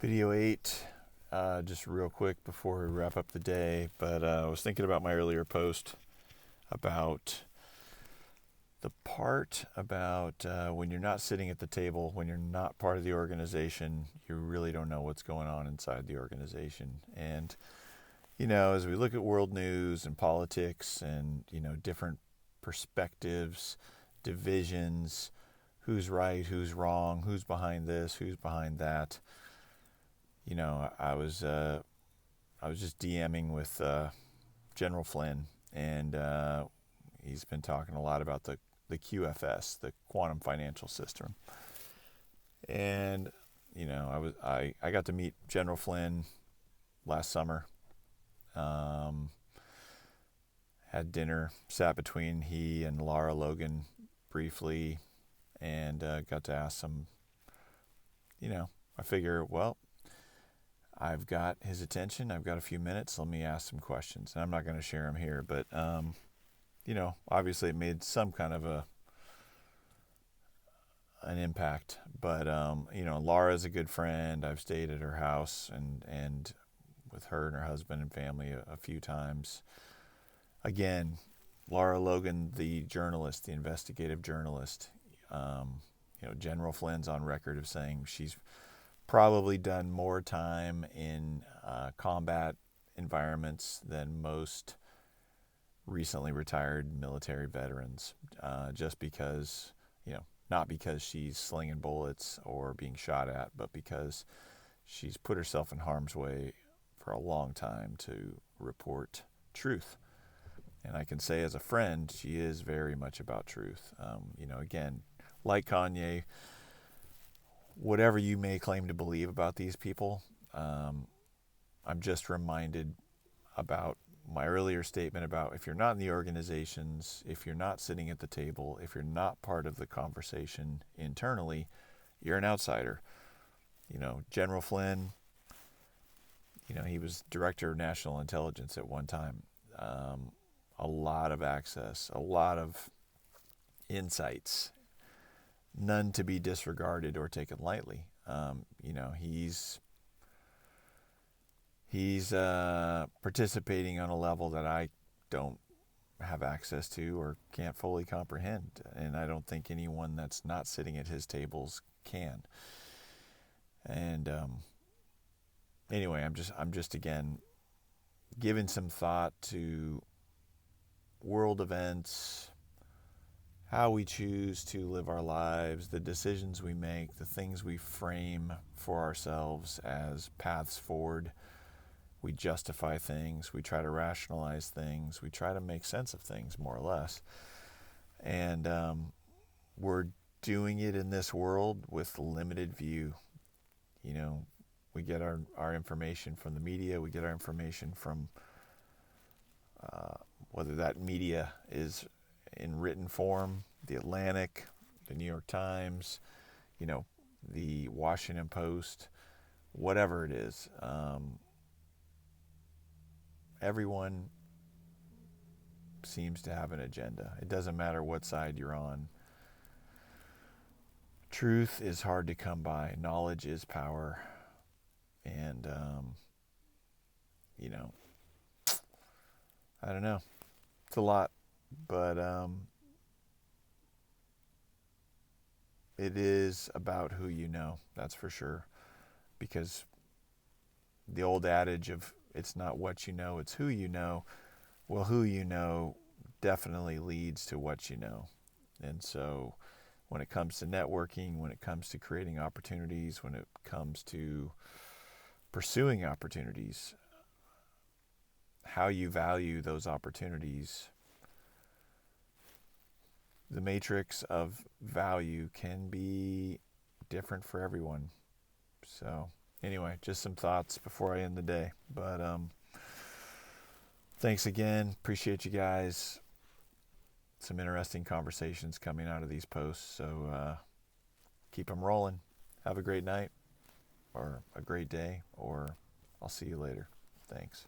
Video 8, just real quick before we wrap up the day. But I was thinking about my earlier post about the part about when you're not sitting at the table, when you're not part of the organization, you really don't know what's going on inside the organization. And, as we look at world news and politics and, different perspectives, divisions, who's right, who's wrong, who's behind this, who's behind that. I was just DMing with General Flynn, and he's been talking a lot about the QFS, the quantum financial system. And I got to meet General Flynn last summer. Had dinner, sat between he and Lara Logan briefly, and got to ask some. I figure, well, I've got his attention. I've got a few minutes. Let me ask some questions. And I'm not going to share them here, but, obviously it made some kind of an impact. But, Laura's a good friend. I've stayed at her house and with her and her husband and family a few times. Again, Lara Logan, the journalist, the investigative journalist, General Flynn's on record of saying she's probably done more time in combat environments than most recently retired military veterans, just because, not because she's slinging bullets or being shot at, but because she's put herself in harm's way for a long time to report truth. And I can say as a friend, she is very much about truth. Again, like Kanye, whatever you may claim to believe about these people, I'm just reminded about my earlier statement about if you're not in the organizations, if you're not sitting at the table, if you're not part of the conversation internally, you're an outsider. General Flynn, he was director of national intelligence at one time. A lot of access, a lot of insights, none to be disregarded or taken lightly. He's participating on a level that I don't have access to or can't fully comprehend, and I don't think anyone that's not sitting at his tables can. And anyway, I'm just again giving some thought to world events, how we choose to live our lives, the decisions we make, the things we frame for ourselves as paths forward. We justify things, we try to rationalize things, we try to make sense of things, more or less. And we're doing it in this world with limited view. We get our information from the media, we get our information from whether that media is in written form, the Atlantic, the New York Times, the Washington Post, whatever it is. Everyone seems to have an agenda. It doesn't matter what side you're on. Truth is hard to come by. Knowledge is power. And, I don't know. It's a lot. But it is about who you know, that's for sure. Because the old adage of it's not what you know, it's who you know. Well, who you know definitely leads to what you know. And so when it comes to networking, when it comes to creating opportunities, when it comes to pursuing opportunities, how you value those opportunities, the matrix of value can be different for everyone. So anyway, just some thoughts before I end the day. But thanks again. Appreciate you guys. Some interesting conversations coming out of these posts. So keep them rolling. Have a great night or a great day, or I'll see you later. Thanks.